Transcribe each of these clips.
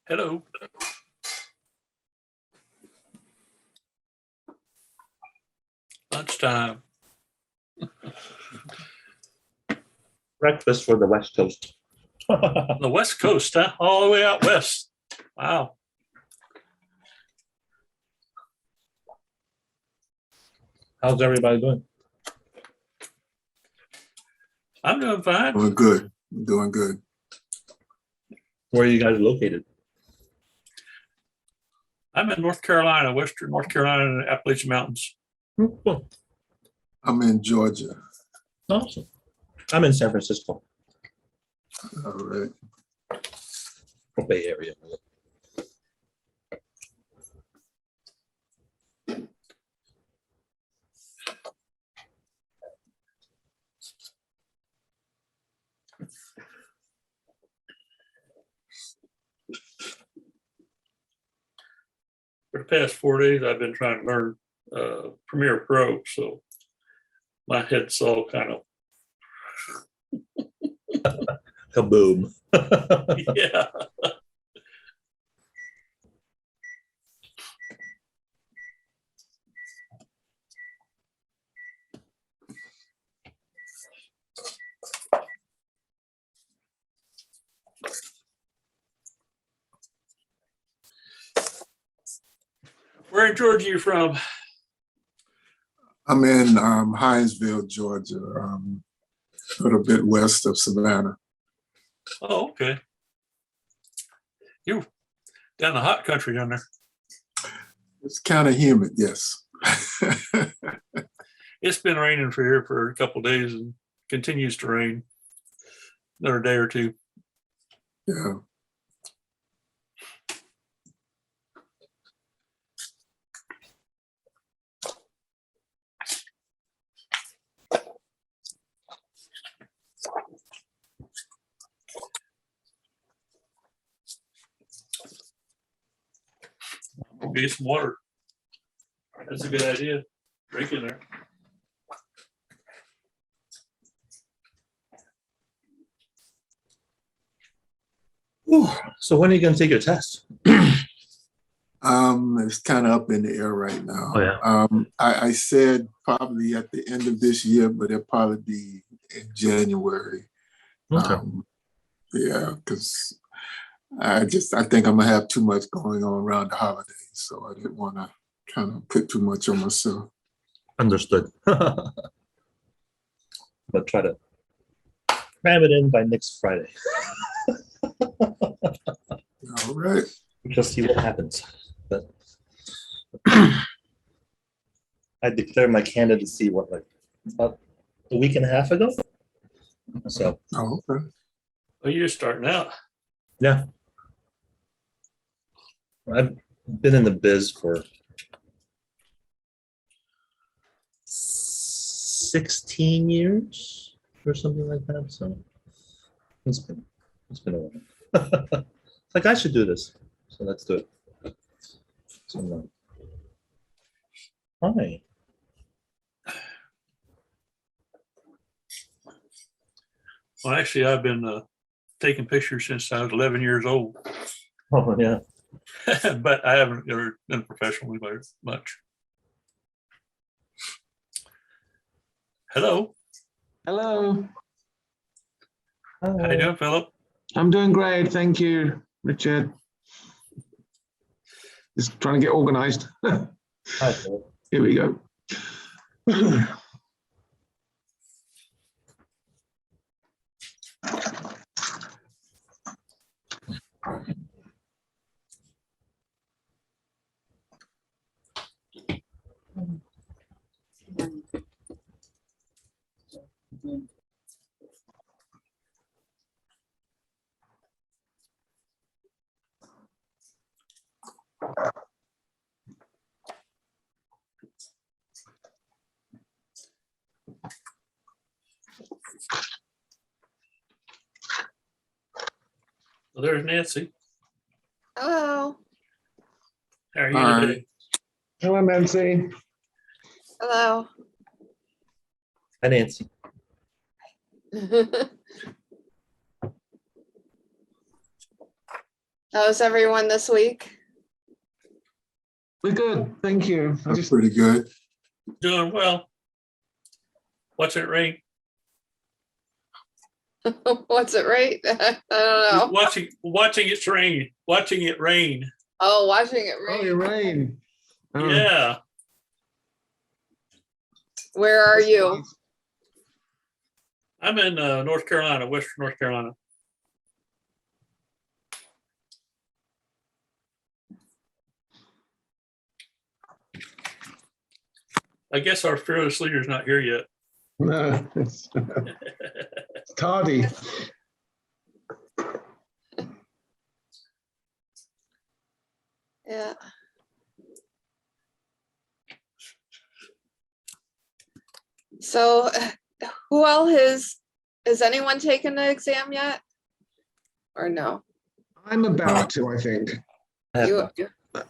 Hello. Lunchtime. Breakfast for the West Coast. The West Coast, huh? All the way out west. Wow. How's everybody doing? I'm doing fine. Doing good. Doing good. Where are you guys located? I'm in North Carolina, Western North Carolina, in the Appalachian Mountains. Cool. I'm in Georgia. Awesome. I'm in San Francisco, All right. Bay Area. For the past 4 days, I've been trying to learn Premiere Pro, so my head's all kind of, Kaboom. yeah. Where in Georgia are you from? I'm in Hinesville, Georgia, a little bit west of Savannah. Oh, okay. You down the hot country down there. It's kind of humid, yes. It's been raining for here for a couple of days and continues to rain another day or two. Yeah. We'll get some water. That's a good idea. Drink in there. Whew. So when are you going to take your test? It's kind of up in the air right now. Oh, yeah. I said probably at the end of this year, but it'll probably be in January. Okay. Yeah, because I think I'm gonna have too much going on around the holidays, so I didn't want to kind of put too much on myself. Understood. But try to cram it in by next Friday. All right. Just see what happens. But I declared my candidacy about a week and a half ago. So Oh, okay. Oh, you're starting out. yeah, I've been in the biz for 16 years or something like that. So it's been a while. It's like I should do this, so let's do it. So, hi. Well, actually, I've been taking pictures since I was 11 years old, Oh yeah. but I haven't ever been professionally very much. Hello. Hello, How you doing, Philip? I'm doing great. Thank you, Richard. Just trying to get organized. Hi, Phil. Here we go. Well, there's Nancy. Hello. How are you Hi. today? Hello, Nancy. Hello. Hi, Nancy. How's everyone this week? We're good, thank you. I That's just, pretty good. Doing well. Watching it rain. What's it rate? I don't know. Watching it rain. Watching it rain. Oh, watching it oh, your rain. rain. Oh, Yeah. Where are that's you? nice. I'm in North Carolina, Western North Carolina. I guess our fearless leader's not here yet. No, it's tardy. Yeah. So who all has anyone taken the exam yet? Or no? I'm about to, I think. I have You, one.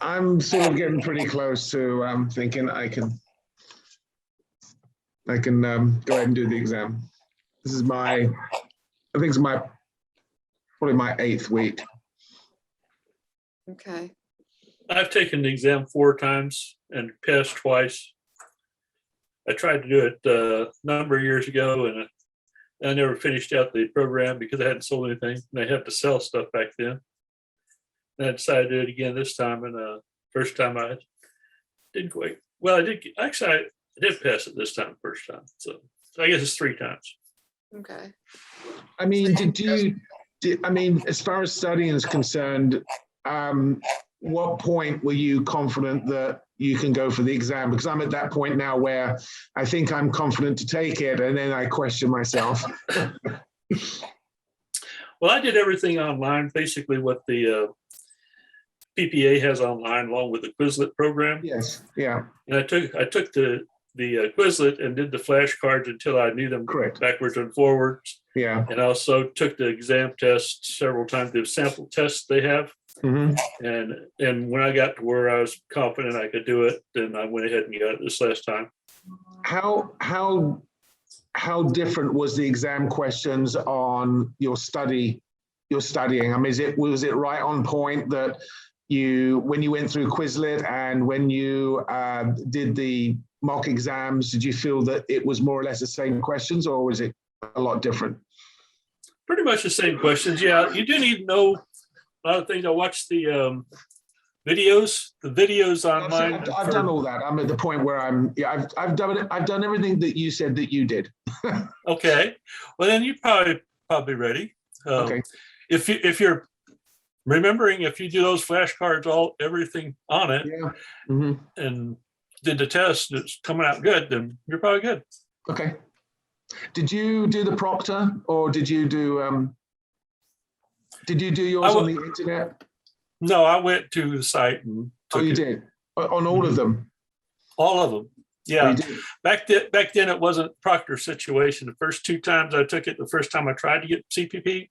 I'm sort of getting pretty close to thinking I can go ahead and do the exam. This is I think it's probably my 8th week. okay. I've taken the exam 4 times and passed twice. I tried to do it a number of years ago, and I never finished out the program because I hadn't sold anything. And I had to sell stuff back then. And I decided to do it again this time. And first time I didn't quite. Well, I did. Actually, I did pass it this time, first time. So I guess it's 3 times. Okay. I mean, as far as studying is concerned, what point were you confident that you can go for the exam? Because I'm at that point now where I think I'm confident to take it, and then I question myself. Well, I did everything online, basically what the PPA has online, along with the Quizlet program. Yes, yeah, And I took the Quizlet and did the flashcards until I knew them correct. backwards and forwards. Yeah. And also took the exam test several times, the sample tests they have. Mhm. And when I got to where I was confident I could do it, then I went ahead and got it this last time. How different was the exam questions on your studying? I mean, was it right on point that when you went through Quizlet and when you did the mock exams, did you feel that it was more or less the same questions, or was it a lot different? Pretty much the same questions. Yeah, you do need to know a lot of things. I watched the videos online. I've done all that. I'm at the point where I've done it. I've done everything that you said that you did. Okay, well then you're probably ready. Okay. If you're remembering, if you do those flashcards, everything on it, Yeah. Mm-hmm. and did the test, it's coming out good, then you're probably good. Okay. Did you do the proctor, or did you do yours on the internet? No, I went to the site and Oh, took you it. did on all of them. All of them. Oh, Yeah. you did? Back then it wasn't proctor situation. The first 2 times I took it, the first time I tried to get CPP,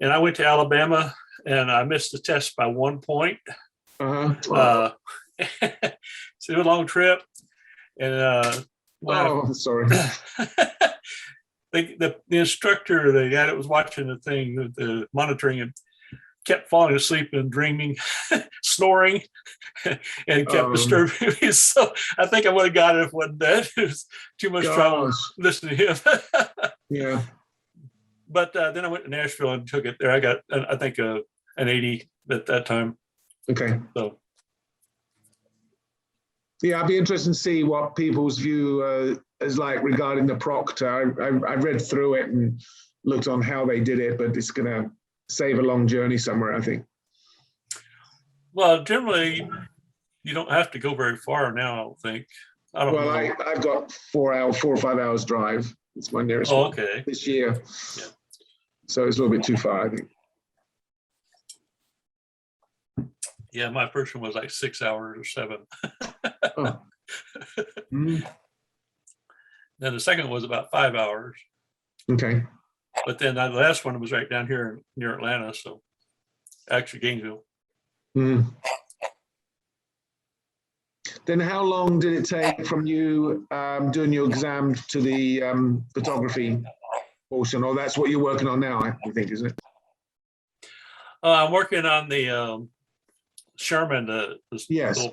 and I went to Alabama and I missed the test by 1 point. Uh-huh. So it was a long trip, and I'm sorry. the instructor, the guy that was watching the thing, the monitoring, and kept falling asleep and dreaming, snoring, and kept disturbing me. So I think I would have got it if it wasn't that. It was too much trouble listening to him. Yeah. But then I went to Nashville and took it there. I got, I think, an 80 at that time. Okay. So yeah, I'd be interested to see what people's view is like regarding the proctor. I read through it and looked on how they did it, but it's going to save a long journey somewhere, I think. well, generally, you don't have to go very far now, I don't think. I don't know. I've got 4 or 5 hours drive. It's my nearest one Okay. this year. Yeah. So it's a little bit too far, I think. Yeah, my first one was like 6 hours or 7. Oh. Mm, Then the second was about 5 hours. okay. But then the last one was right down here near Atlanta. So actually Gainesville. Mm. Then how long did it take from you doing your exam to the photography portion? Or that's what you're working on now, I think, isn't it? I'm working on the Sherman. Yes.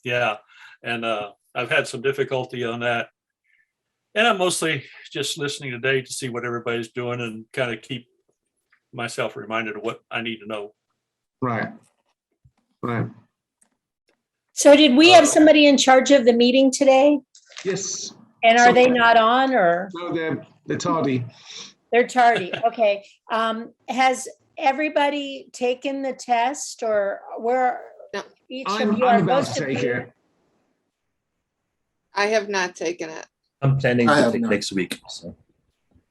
Yeah, and I've had some difficulty on that. And I'm mostly just listening today to see what everybody's doing and kind of keep myself reminded of what I need to know. Right. Right. So did we have somebody in charge of the meeting today? Yes. And are they not on or? No, they're tardy. They're tardy. Okay. Has everybody taken the test or where No. each of I'm you are about most to of take you? it. I have not taken it. I'm planning I to have take not. next week. So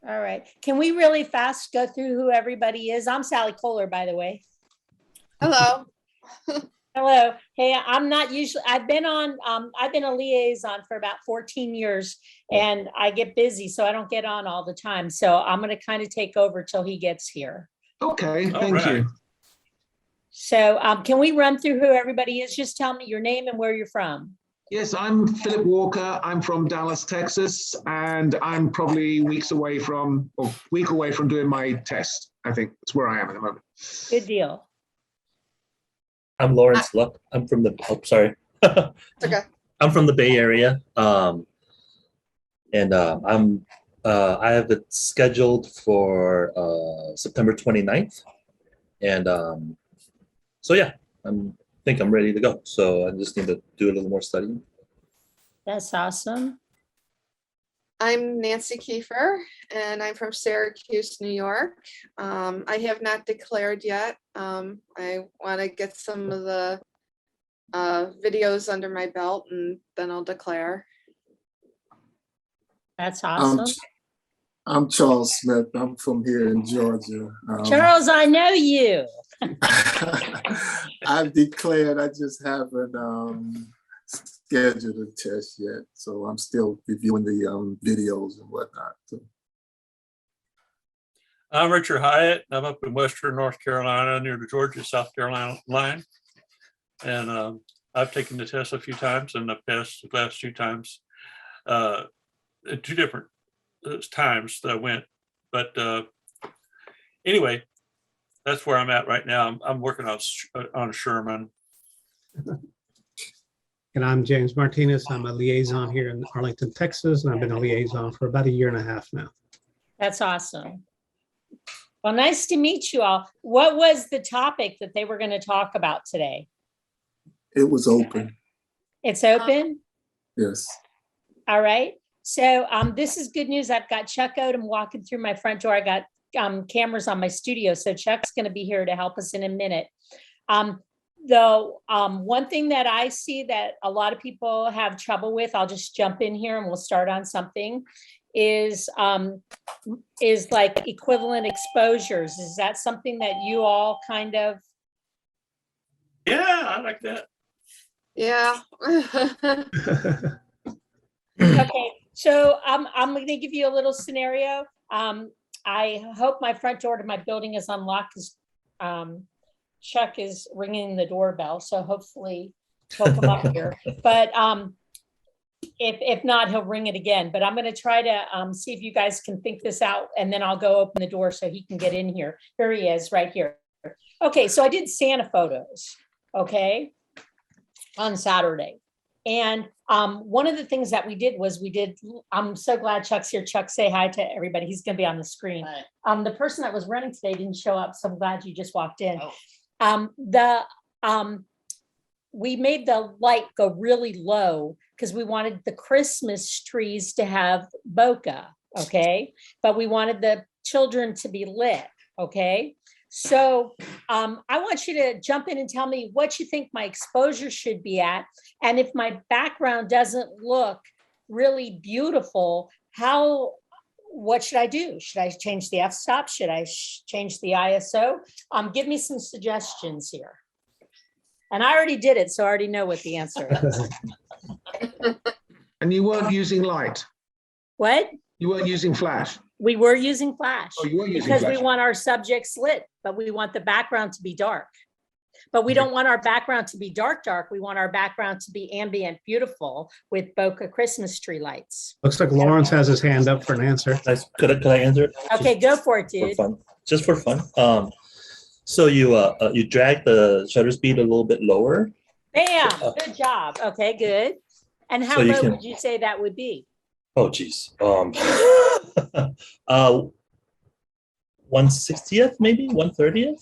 All right. Can we really fast go through who everybody is? I'm Sally Kohler, by the way. Hello. Hello. Hey, I'm not usually, I've been a liaison for about 14 years and I get busy, so I don't get on all the time. So I'm going to kind of take over till he gets here. Okay, All thank right. you. So can we run through who everybody is? Just tell me your name and where you're from. Yes, I'm Philip Walker. I'm from Dallas, Texas, and I'm probably a week away from doing my test. I think that's where I am at the moment. Good deal. I'm Lawrence Luck. I'm from the, oh, sorry. Okay. I'm from the Bay Area. I have it scheduled for September 29th. And so yeah, I think I'm ready to go. So I just need to do a little more studying. That's awesome. I'm Nancy Kiefer and I'm from Syracuse, New York. I have not declared yet. I want to get some of the videos under my belt and then I'll declare. That's awesome. I'm Charles Smith. I'm from here in Georgia. Charles, I know you. I've declared, I just haven't scheduled a test yet. So I'm still reviewing the videos and whatnot. So. I'm Richard Hyatt. I'm up in Western North Carolina near the Georgia-South Carolina line. And I've taken the test a few times and I've passed the last 2 times. At 2 different times that I went. But anyway, that's where I'm at right now. I'm working on Sherman. And I'm James Martinez. I'm a liaison here in Arlington, Texas, and I've been a liaison for about 1.5 years now. That's awesome. Well, nice to meet you all. What was the topic that they were going to talk about today? It was open, It's open? yes. All right. So this is good news. I've got Chuck Odom walking through my front door. I got cameras on my studio. So Chuck's going to be here to help us in a minute. Though one thing that I see that a lot of people have trouble with, I'll just jump in here and we'll start on something, is like equivalent exposures. Is that something that you all kind of? Yeah, I like that. Yeah. Okay, so I'm going to give you a little scenario. I hope my front door to my building is unlocked because Chuck is ringing the doorbell. So hopefully he'll come up here. But if not, he'll ring it again. But I'm going to try to see if you guys can think this out, and then I'll go open the door so he can get in here. Here he is, right here. Okay, so I did Santa photos, okay, on Saturday. And one of the things that we did was I'm so glad Chuck's here. Chuck, say hi to everybody. He's going to be on the screen. The person that was running today didn't show up, so I'm glad you just walked in. We made the light go really low because we wanted the Christmas trees to have bokeh, okay? But we wanted the children to be lit, okay? So I want you to jump in and tell me what you think my exposure should be at. And if my background doesn't look really beautiful, what should I do? Should I change the f-stop? Should I change the ISO? Give me some suggestions here. And I already did it, so I already know what the answer is. And you weren't using light? What? You weren't using flash? We were using flash. Oh, you were using because flash. we want our subjects lit, but we want the background to be dark. But we don't want our background to be dark. We want our background to be ambient, beautiful with bokeh Christmas tree lights. Looks like Lawrence has his hand up for an answer. Could I answer it? Okay, go for it, For dude. fun, just for fun. So you drag the shutter speed a little bit lower. Bam, good job. Okay, good. And how So you low can- would you say that would be? Oh geez. 1/60th, maybe 1/30th.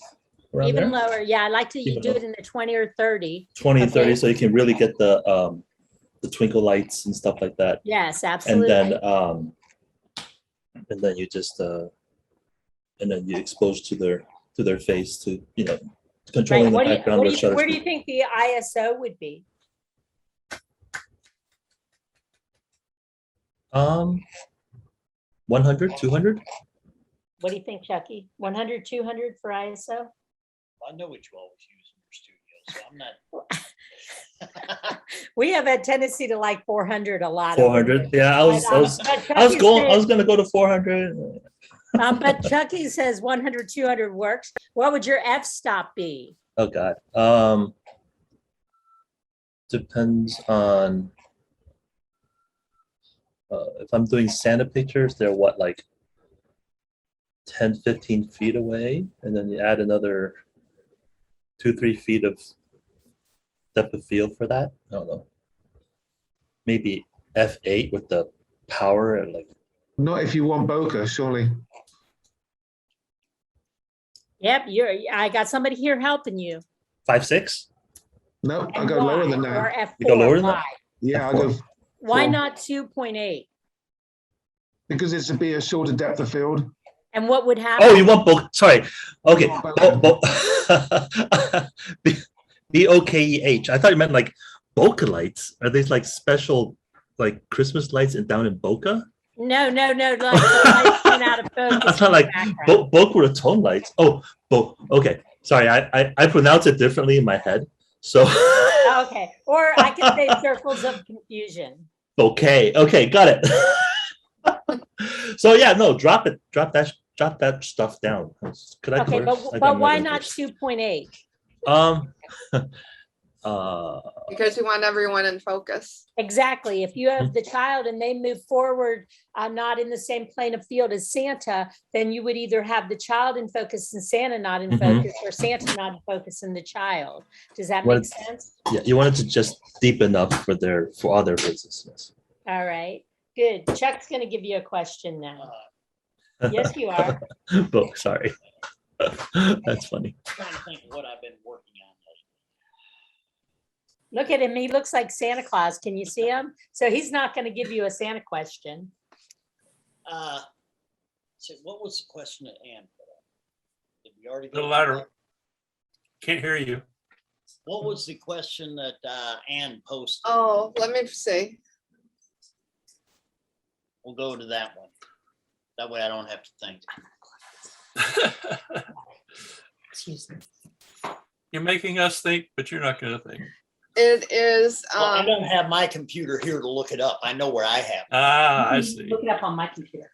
Around Even there. lower. Yeah, I like to Even do lower. it in the 20 or 30. 20, 30, Okay. so you can really get the twinkle lights and stuff like that. Yes, And absolutely. then you just and then you expose to their face to, you know, controlling Right. the background with shutter Where do you speed. think the ISO would be? 100, 200. What do you think, Chucky? 100, 200 for ISO? I know what you always use in your studio, so I'm not. We have a tendency to like 400 a lot. over 400. here. Yeah, I was But gonna go to 400. But Chucky says 100, 200 works. What would your f-stop be? Oh God. Depends on if I'm doing Santa pictures, they're what, like 10, 15 feet away, and then you add another 2-3 feet of depth of field for that. I don't know. Maybe f8 with the power and like. Not if you want bokeh, surely. Yep, I got somebody here helping you. 5.6. No, I And go lower why? than Or that. F4. You go lower than that? Why? Yeah, I F4. go Why Four. not 2.8? because it's to be a shorter depth of field. And what would happen? Oh, you want both? Sorry. Okay. BOKEH. I thought you meant like bokeh lights. Are these like special like Christmas lights and down in Boca? No, like the lights went out of focus. I thought like Boca Raton lights. Oh, okay. Sorry, I pronounce it differently in my head. So Okay, or I could say circles of confusion. okay, got it. So yeah, no, drop that stuff down. Could I? Okay, curse? I but I'm why gonna not curse. 2.8? Because we want everyone in focus. Exactly. If you have the child and they move forward, not in the same plane of field as Santa, then you would either have the child in focus and Santa not in focus, or Santa not in focus and the child. Does that make sense? Yeah, you wanted to just deep enough for all their faces. Yes. All right, good. Chuck's going to give you a question now. Yes, you are. Sorry. That's funny. Trying to think of what I've been working on lately. Look at him. He looks like Santa Claus. Can you see him? So he's not going to give you a Santa question. So what was the question at Ann put up? Did we already The go? ladder. Can't hear you. What was the question that Ann posted? Oh, let me see. We'll go to that one. That way I don't have to think. Excuse me. You're making us think, but you're not going to think. It is, Well, I don't have my computer here to look it up. I know where I have it. Ah, I see. Look it up on my computer.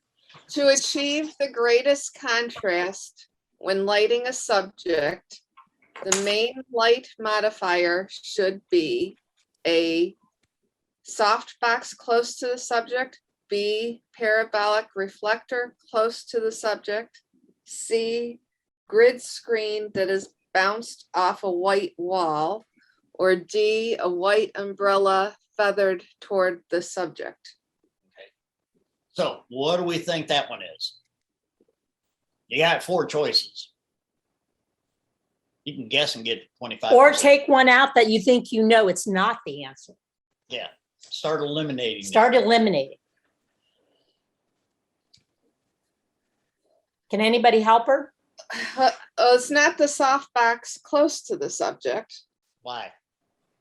to achieve the greatest contrast when lighting a subject, the main light modifier should be A, softbox close to the subject, B, parabolic reflector close to the subject, C, grid screen that is bounced off a white wall, or D, a white umbrella feathered toward the subject. So what do we think that one is? You got 4 choices. You can guess and get 25. Or take one out that you think you know it's not the answer. Yeah. Start eliminating. Start eliminating. Can anybody help her? It's not the softbox close to the subject Why?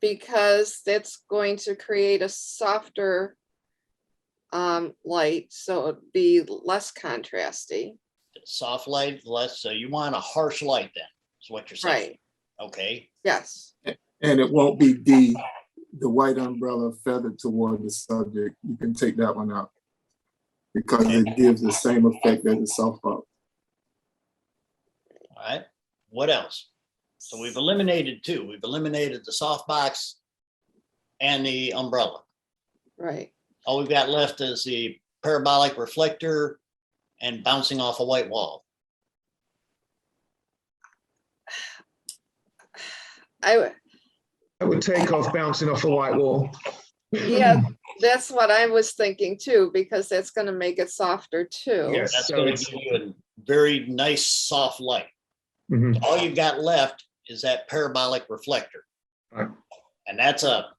because that's going to create a softer light, so it'd be less contrasty. Soft light, less. So you want a harsh light then, is what you're saying. Right. Okay. Yes. And it won't be D, the white umbrella feathered toward the subject. You can take that one out because it gives the same effect as the softbox. All right. What else? So we've eliminated 2. We've eliminated the softbox and the umbrella. Right. All we've got left is the parabolic reflector and bouncing off a white wall. I, It would take off bouncing off a white wall. yeah, that's what I was thinking too, because that's gonna make it softer too. Yes. That's So going it's- to give you a very nice soft light. Mhm. All you've got left is that parabolic reflector. Right. And that's a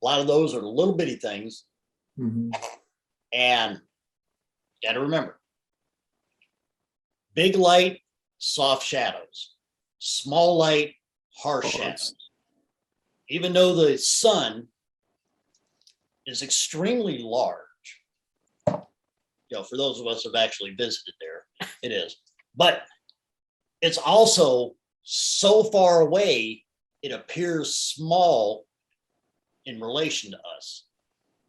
lot of those are little bitty things. Mhm. And you got to remember, big light, soft shadows, small light, harsh shadows. Even though the sun is extremely large, for those of us who have actually visited there, it is. But it's also so far away, it appears small in relation to us.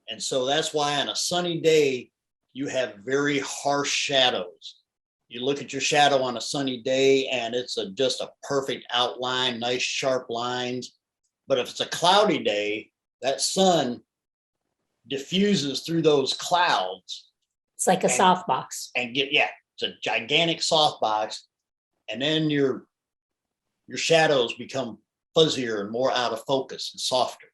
And so that's why on a sunny day, you have very harsh shadows. You look at your shadow on a sunny day and it's just a perfect outline, nice sharp lines. But if it's a cloudy day, that sun diffuses through those clouds It's like a softbox. and it's a gigantic softbox. And then your shadows become fuzzier and more out of focus and softer.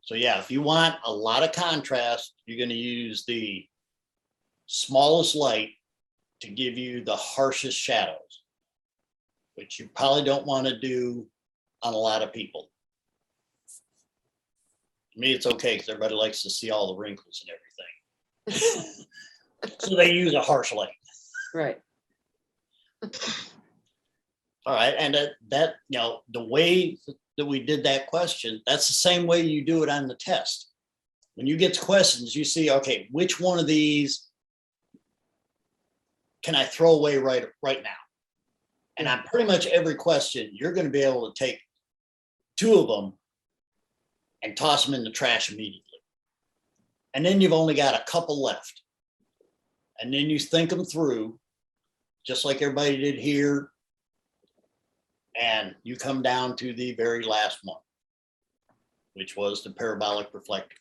So yeah, if you want a lot of contrast, you're going to use the smallest light to give you the harshest shadows, which you probably don't want to do on a lot of people. To me, it's okay because everybody likes to see all the wrinkles and everything. So they use a harsh light. Right. All right. And that the way that we did that question, that's the same way you do it on the test. When you get to questions, you see, okay, which one of these can I throw away right now? And on pretty much every question, you're going to be able to take two of them and toss them in the trash immediately. And then you've only got a couple left. And then you think them through, just like everybody did here. And you come down to the very last one, which was the parabolic reflector.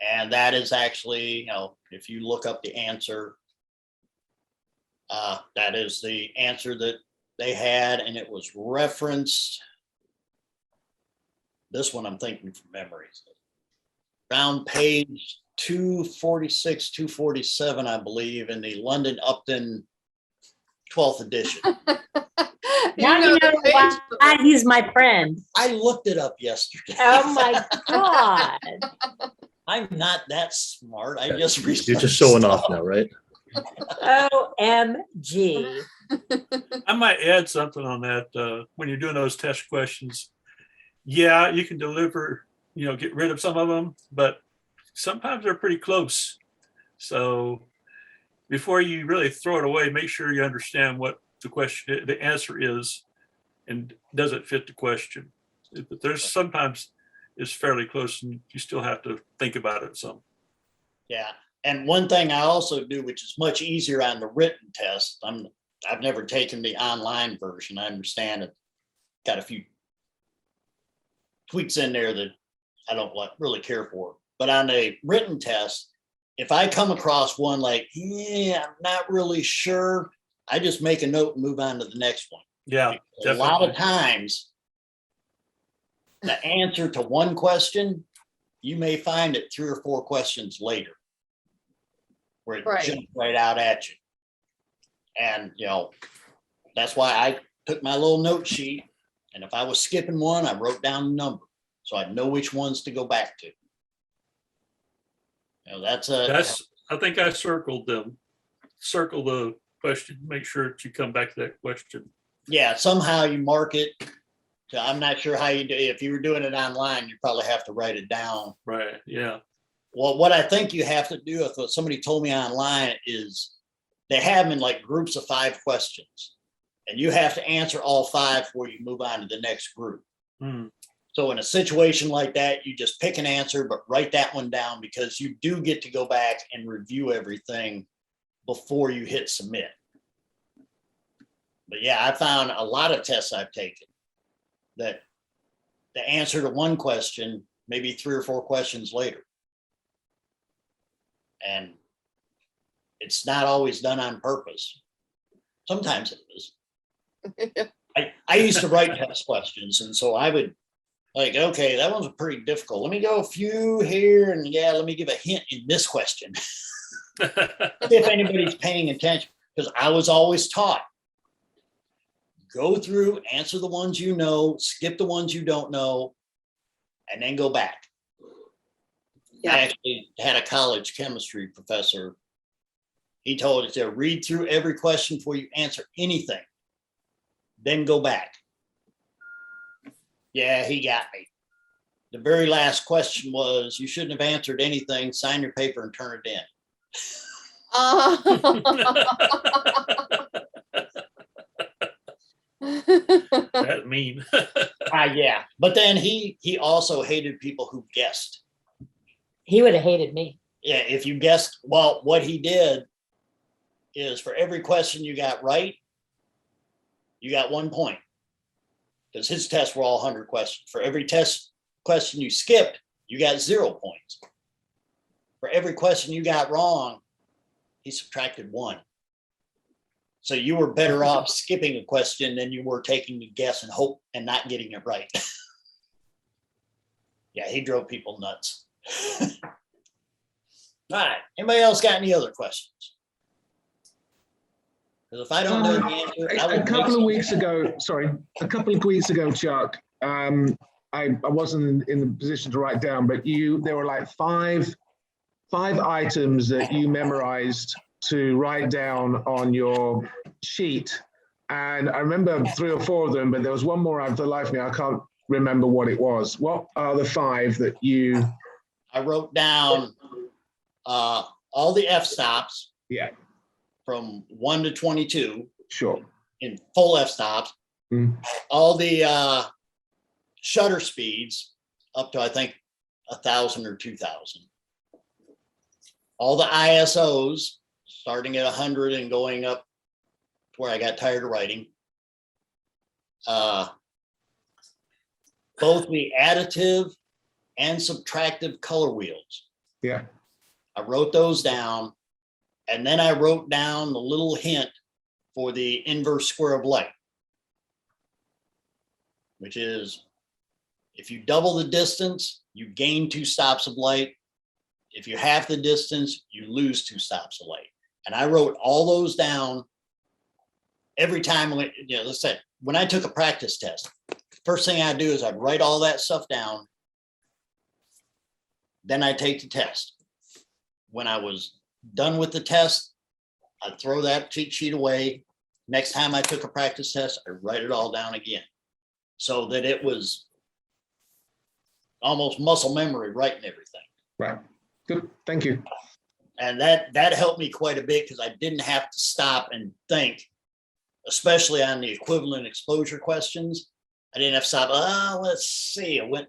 And that is actually, if you look up the answer, that is the answer that they had, and it was referenced. This one I'm thinking from memory. Around page 246, 247, I believe, in the London Upton 12th edition. Now you know the page. why he's my friend. I looked it up yesterday. Oh my God. I'm not that smart. I Yeah, just You're researched just showing stuff. off now, right? OMG. I might add something on that. When you're doing those test questions, yeah, you can deliver, get rid of some of them, but sometimes they're pretty close. So before you really throw it away, make sure you understand what the answer is, and does it fit the question. But there's sometimes it's fairly close, and you still have to think about it some. Yeah. And one thing I also do, which is much easier on the written test, I've never taken the online version. I understand it got a few tweaks in there that I don't really care for. But on a written test, if I come across one like, I'm not really sure, I just make a note and move on to the next one. Yeah, A lot of times, the answer to one question, you may find it 3 or 4 questions later, where it Right. jumps right out at you. And, that's why I took my little note sheet. And if I was skipping one, I wrote down the number so I'd know which ones to go back to. I think I circled them. Circle the question, make sure that you come back to that question. Yeah, somehow you mark it. So I'm not sure how you do. If you were doing it online, you probably have to write it down. Right, yeah. Well, what I think you have to do, if what somebody told me online, is they have them in like groups of 5 questions, and you have to answer all 5 before you move on to the next group. Hmm. So in a situation like that, you just pick an answer, but write that one down, because you do get to go back and review everything before you hit submit. But yeah, I found a lot of tests I've taken that the answer to one question, maybe 3 or 4 questions later. And it's not always done on purpose. Sometimes it is. I used to write test questions, and so I would like, okay, that one's pretty difficult. Let me go a few here, and yeah, let me give a hint in this question. See if anybody's paying attention, because I was always taught, go through, answer the ones you know, skip the ones you don't know, and then go back. Yeah. I actually had a college chemistry professor. He told us to read through every question before you answer anything, then go back. Yeah, he got me. The very last question was, you shouldn't have answered anything, sign your paper and turn it in. That mean. Yeah. But then he also hated people who guessed. He would have hated me. Yeah, if you guessed, well, what he did is for every question you got right, you got 1 point. Because his tests were all 100 questions. For every test question you skipped, you got 0 points. For every question you got wrong, he subtracted 1. So you were better off skipping a question than you were taking a guess and hope and not getting it right. Yeah, he drove people nuts. All right. Anybody else got any other questions? Because if I don't know the answer, I will A couple of weeks ago, Chuck, I wasn't in the position to write down, but there were like five items that you memorized to write down on your sheet. And I remember 3 or 4 of them, but there was one more, for the life of me, I can't remember what it was. What are the 5 that you... I wrote down all the f-stops. Yeah. From 1 to 22. Sure. In full f-stops. Mm. All the shutter speeds up to, I think, 1,000 or 2,000. All the ISOs starting at 100 and going up to where I got tired of writing. Both the additive and subtractive color wheels. Yeah. I wrote those down, and then I wrote down the little hint for the inverse square of light, which is if you double the distance, you gain 2 stops of light. If you half the distance, you lose 2 stops of light. And I wrote all those down every time. Let's say when I took a practice test, first thing I do is I'd write all that stuff down. Then I take the test. When I was done with the test, I'd throw that cheat sheet away. Next time I took a practice test, I'd write it all down again, so that it was almost muscle memory, writing everything. Right. Good. Thank you. And that helped me quite a bit, because I didn't have to stop and think, especially on the equivalent exposure questions. I didn't have to stop. Let's see. I went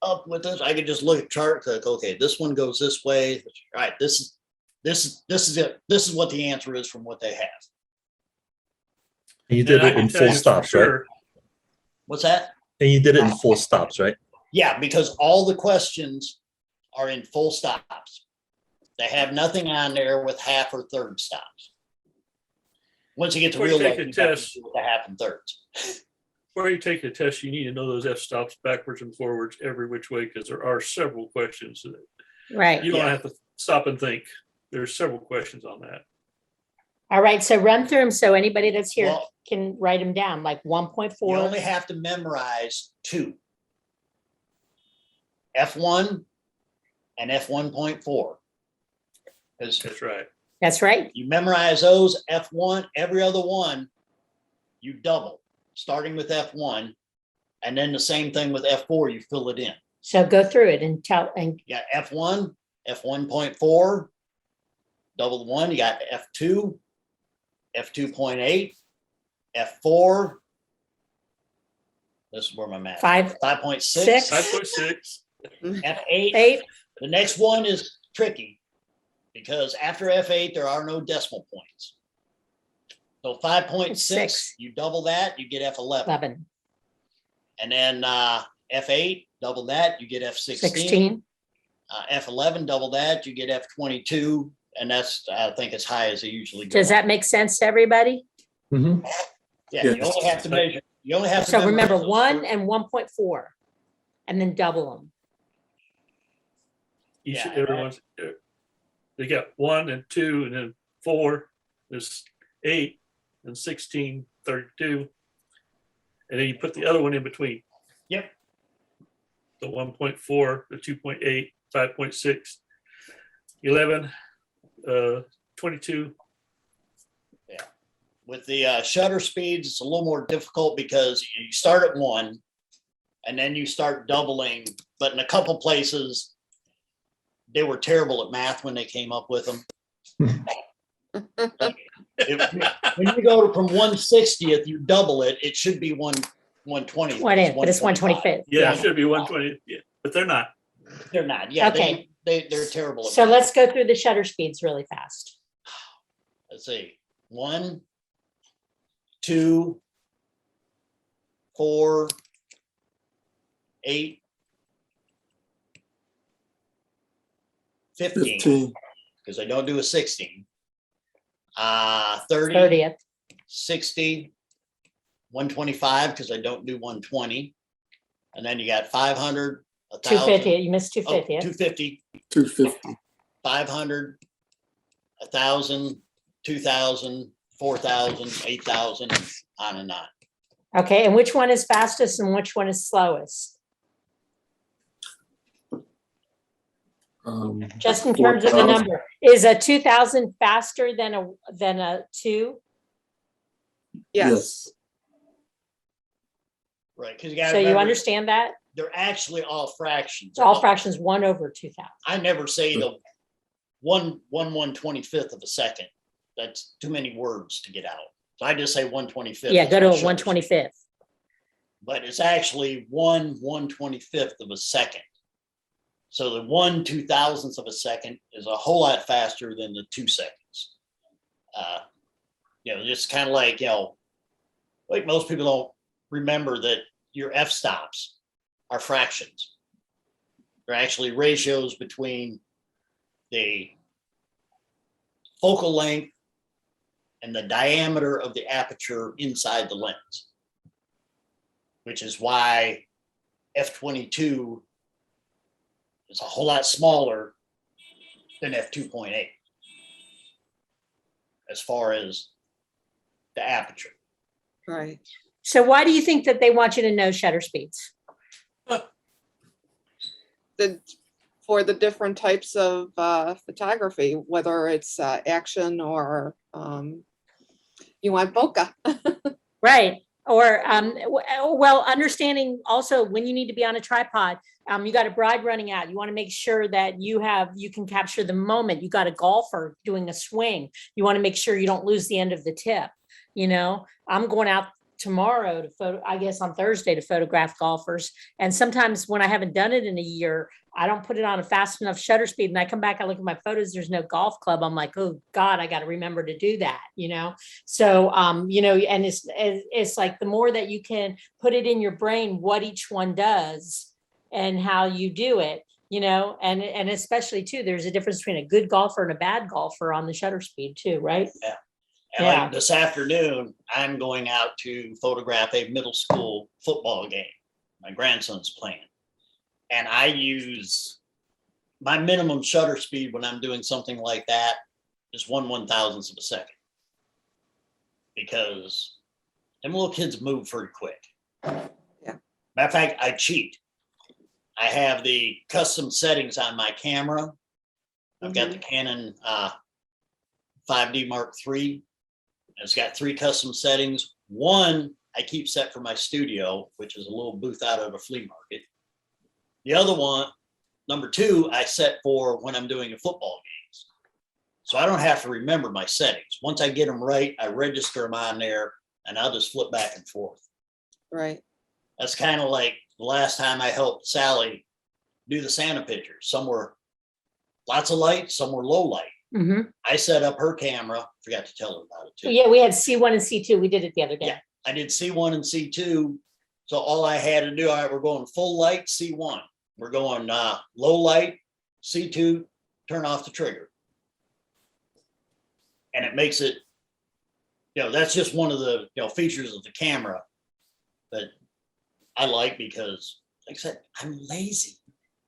up with this. I could just look at the chart. Like, okay, this one goes this way. All right, this is it. This is what the answer is from what they have. And you did And I it can in tell full you for stops, right? sure, What's that? And you did it in full stops, right? Yeah, because all the questions are in full stops. They have nothing on there with half or third stops. Once you get to Before you real take life, a you have test- to do the half and thirds. Before you take the test, you need to know those f-stops backwards and forwards every which way, because there are several questions that Right. you don't Yeah. have to stop and think. There's several questions on that. All right. So run through them so anybody that's here Well- can write them down, like You 1.4. only have to memorize 2. F1 and F1.4. Because That's right. That's right. you memorize those, F1, every other one, you double, starting with F1. And then the same thing with F4, you fill it in. So go through it and tell, and You got F1, F1.4, double the 1, you got F2, F2.8, F4. This is where my math. 5.6, 6, 5.6. F8. 8. The next one is tricky, because after F8, there are no decimal points. So 5.6, 6. you double that, you get F11. 11, And then F8, double that, you get F16. 16. F11, double that, you get F22. And that's, I think, as high as they usually go. Does that make sense to everybody? Mhm. Yeah, you Yes. only have to measure, you only have to. So remember memorize those 1 first- and 1.4, and then double them. Each, Yeah, everyone's, they got 1 and 2 and then 4, there's 8 and 16, 32. And then you put the other one in between. Yep. The 1.4, the 2.8, 5.6, 11, 22. With the shutter speeds, it's a little more difficult because you start at 1 and then you start doubling, but in a couple places, they were terrible at math when they came up with them. When you go from 1/60th, you double it, it should be 1/20th. But it's 1/25th. Yeah, it should be 120. Yeah, but they're not. They're not, yeah, Okay. they're terrible. at So math. let's go through the shutter speeds really fast. Let's see, 1, 2, 4, 8, 15, 15. because I don't do a 16. 30, 30th. 60, 125, because I don't do 120. And then you got 500, 1,000. 250. You missed Oh, 250th. 250, 250. 500, 1,000, 2,000, 4,000, 8,000, on and on. Okay, and which one is fastest and which one is slowest? Just in terms of the 4,000. number, is a 2,000 faster than a 2? Yes. Right, because you got to So you remember, understand that? they're actually all fractions. So all fractions 1 over 2,000. I never say the 1/125th of a second. That's too many words to get out. So I just say 1/25th. Yeah, is go my to a shutter speed. 1/25th. But it's actually 1/125th of a second. So the 1/2000th of a second is a whole lot faster than the 2 seconds. It's kind of like, like most people don't remember that your f-stops are fractions. They're actually ratios between the focal length and the diameter of the aperture inside the lens, which is why f/22 is a whole lot smaller than f/2.8 as far as the aperture. Right. So why do you think that they want you to know shutter speeds? For the different types of photography, whether it's action or you want bokeh. Right. Or, well, understanding also when you need to be on a tripod, you got a bride running out. You want to make sure that you can capture the moment. You got a golfer doing a swing. You want to make sure you don't lose the end of the tip. I'm going out tomorrow on Thursday to photograph golfers. And sometimes when I haven't done it in a year, I don't put it on a fast enough shutter speed. And I come back, I look at my photos, there's no golf club. I'm like, oh God, I got to remember to do that, So, and it's like the more that you can put it in your brain, what each one does and how you do it, and especially too, there's a difference between a good golfer and a bad golfer on the shutter speed too, right? Yeah. And like this afternoon, I'm going out to photograph a middle school football game. My grandson's playing. And I use my minimum shutter speed when I'm doing something like that is 1/1000th of a second. Because them little kids move pretty quick. Yeah. Matter of fact, I cheat. I have the custom settings on my camera. I've got the Canon 5D Mark III. It's got 3 custom settings. One I keep set for my studio, which is a little booth out at a flea market. The other one, number 2, I set for when I'm doing a football games. So I don't have to remember my settings. Once I get them right, I register them on there and I'll just flip back and forth. Right. That's kind of like the last time I helped Sally do the Santa pictures. Some were lots of light, some were low light. Mm-hmm. I set up her camera, forgot to tell her about it too. Yeah, we had C1 and C2. We did it the other day. Yeah. I did C1 and C2. So all I had to do, all right, we're going full light, C1. We're going low light, C2, turn off the trigger. And it makes it that's just one of the, features of the camera that I like because, like I said, I'm lazy.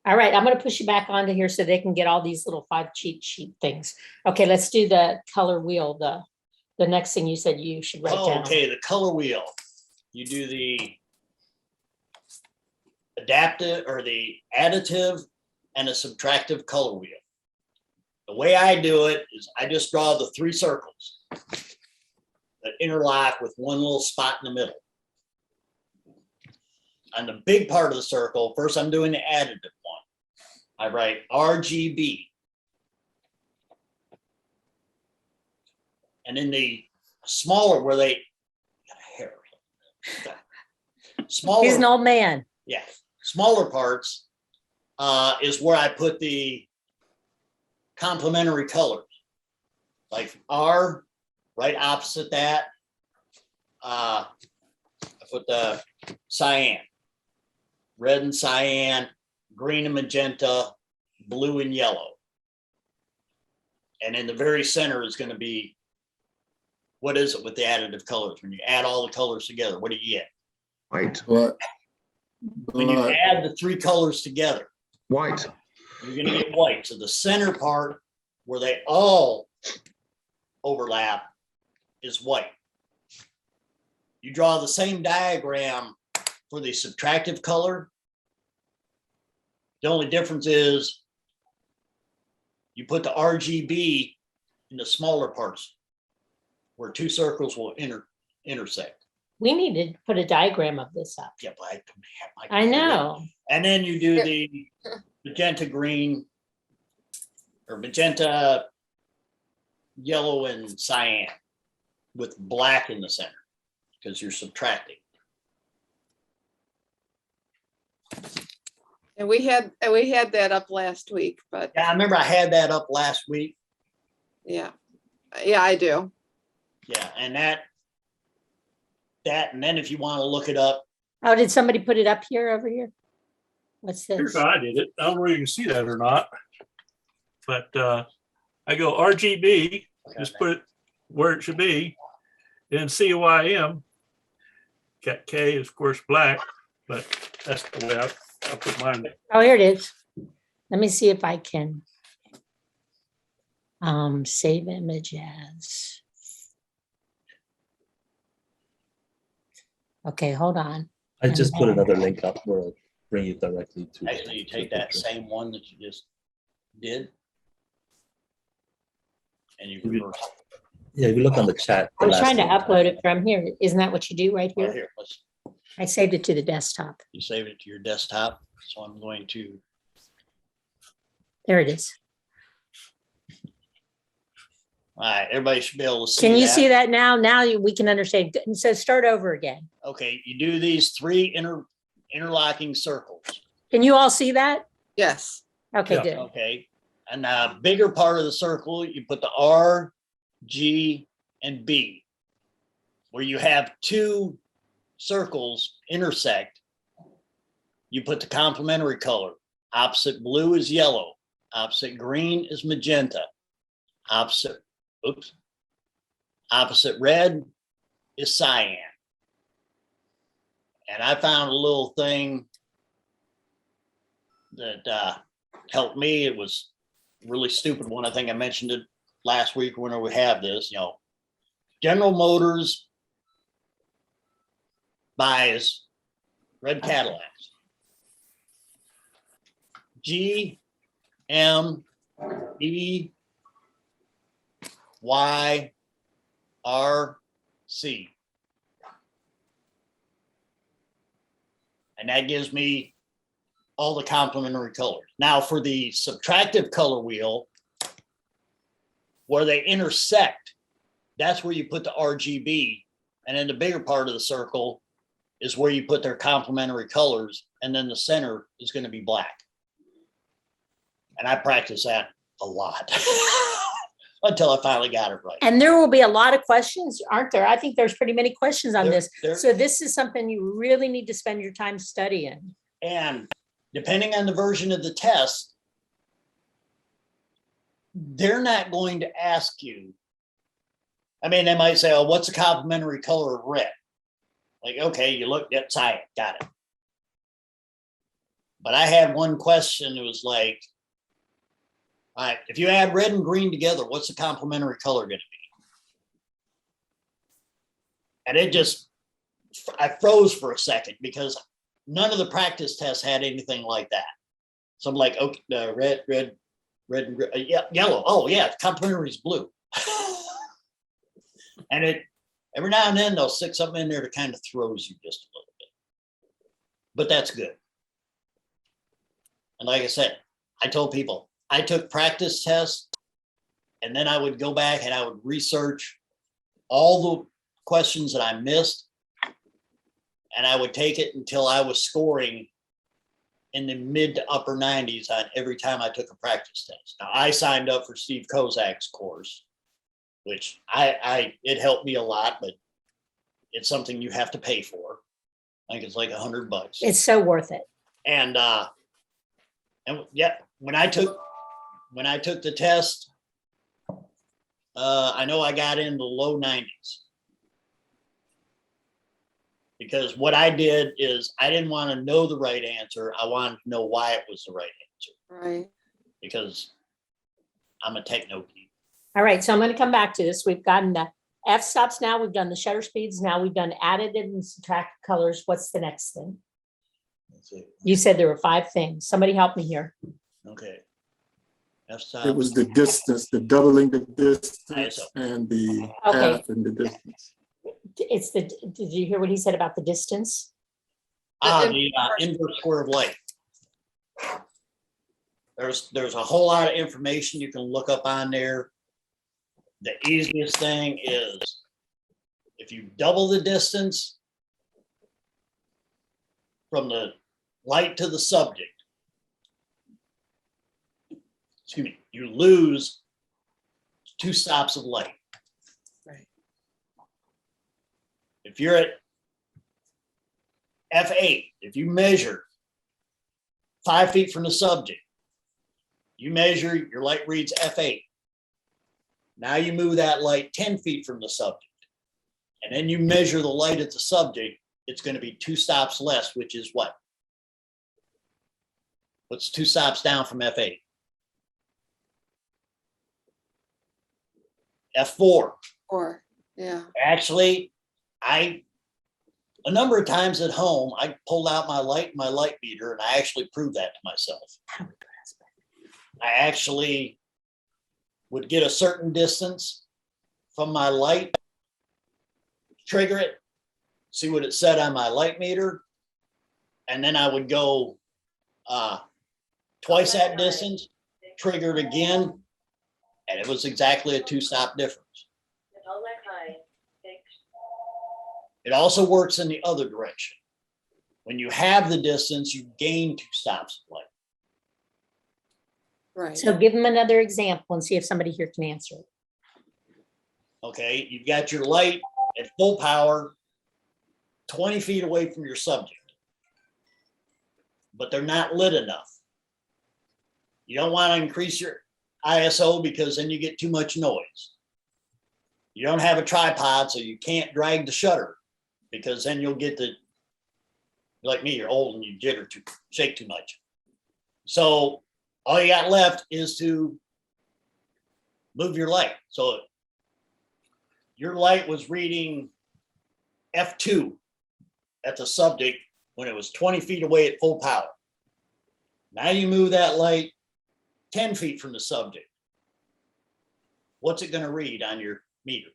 All right, I'm gonna push you back onto here so they can get all these little 5 cheat sheet things. Okay, let's do the color wheel, the next thing you said you should write down. Okay, the color wheel. You do the adaptive or the additive and a subtractive color wheel. The way I do it is I just draw the 3 circles that interlock with one little spot in the middle. On the big part of the circle, first I'm doing the additive one. I write RGB. And in the smaller where they got a hair. Smaller. He's an old man. Yeah, smaller parts is where I put the complementary colors. Like R, right opposite that, I put the cyan, red and cyan, green and magenta, blue and yellow. And in the very center is going to be, what is it with the additive colors? When you add all the colors together, what do you get? White, When you add the 3 colors together, white. you're going to get white. So the center part where they all overlap is white. You draw the same diagram for the subtractive color. The only difference is you put the RGB in the smaller parts where 2 circles will intersect. We need to put a diagram of this up. Yeah, but I don't have my. I know. And then you do the magenta green or magenta yellow and cyan with black in the center because you're subtracting. And we had that up last week, but Yeah, I remember I had that up last week. yeah. Yeah, I do. Yeah, and that, and then if you want to look it up, Oh, did somebody put it up here over here? What's Here's this? how I did it. I don't know if you can see that or not. But I go RGB, just put it where it should be. Then CYM. Cat K is of course black, but that's the way I put mine. Oh, here it is. Let me see if I can save image as. Okay, hold on. I just put another link up where it'll bring you directly to. actually you take the that picture. same one that you just did and you Mhm. reverse Yeah, if you look on the chat. I the was trying to last upload it from here. Isn't that what you do right it right here? here. Let's, I saved it to the desktop. you save it to your desktop. So I'm going to, There it is. all right, everybody should be able to see Can you that. see that now? Now we can understand. And so start over again. Okay, you do these 3 interlocking circles. Can you all see that? Yes. Okay, Yeah. good. Okay, and the bigger part of the circle, you put the R, G, and B. Where you have 2 circles intersect, you put the complementary color. Opposite blue is yellow, opposite green is magenta, opposite red is cyan. And I found a little thing that helped me. It was a really stupid one. I think I mentioned it last week when we have this, General Motors buys red Cadillacs. G, M, E, Y, R, C. And that gives me all the complementary colors. Now for the subtractive color wheel, where they intersect, that's where you put the RGB. And then the bigger part of the circle is where you put their complementary colors. And then the center is going to be black. And I practiced that a lot until I finally got it right. And there will be a lot of questions, aren't there? I think there's pretty many questions on this. There- So this is something you really need to spend your time studying. And depending on the version of the test, they're not going to ask you I mean, they might say, oh, what's the complementary color of red? Like, okay, you look at cyan, got it. But I had one question. It was like, all right, if you add red and green together, what's the complementary color going to be? And it just, I froze for a second because none of the practice tests had anything like that. So I'm like, okay, red, yeah, yellow. Oh yeah, complementary is blue. And it, every now and then they'll stick something in there that kind of throws you just a little bit. But that's good. And like I said, I told people, I took practice tests and then I would go back and I would research all the questions that I missed. And I would take it until I was scoring in the mid to upper 90s on every time I took a practice test. Now I signed up for Steve Kozak's course, which it helped me a lot, but it's something you have to pay for. I think it's like $100. It's so worth it. And yeah, when I took the test, I know I got in the low 90s. Because what I did is I didn't want to know the right answer. I wanted to know why it was the right answer. Right. Because I'm a techno geek. All right, so I'm going to come back to this. We've gotten the f-stops now. We've done the shutter speeds. Now we've done added and subtracted colors. What's the next thing? Let's see. You said there were 5 things. Somebody help me here. Okay. It was the distance, the doubling the distance ISO. and the Okay. half and the distance. It's the, did you hear what he said about the distance? The inverse square of light. There's a whole lot of information you can look up on there. The easiest thing is if you double the distance from the light to the subject, excuse me, you lose 2 stops of light. Right. If you're at F8, if you measure 5 feet from the subject, you measure, your light reads F8. Now you move that light 10 feet from the subject, and then you measure the light at the subject, it's going to be 2 stops less, which is what? What's 2 stops down from F8? F4. Or, yeah. Actually, a number of times at home, I pulled out my light meter, and I actually proved that to myself. I actually would get a certain distance from my light, trigger it, see what it said on my light meter, and then I would go twice that distance, trigger it again, and it was exactly a 2-stop difference. It also works in the other direction. When you have the distance, you gain 2 stops of light. Right. So give him another example and see if somebody here can answer it. Okay, you've got your light at full power, 20 feet away from your subject, but they're not lit enough. You don't want to increase your ISO because then you get too much noise. You don't have a tripod, so you can't drag the shutter because then you'll get the, like me, you're old and you shake too much. So all you got left is to move your light. So your light was reading F2 at the subject when it was 20 feet away at full power. Now you move that light 10 feet from the subject. What's it going to read on your meter?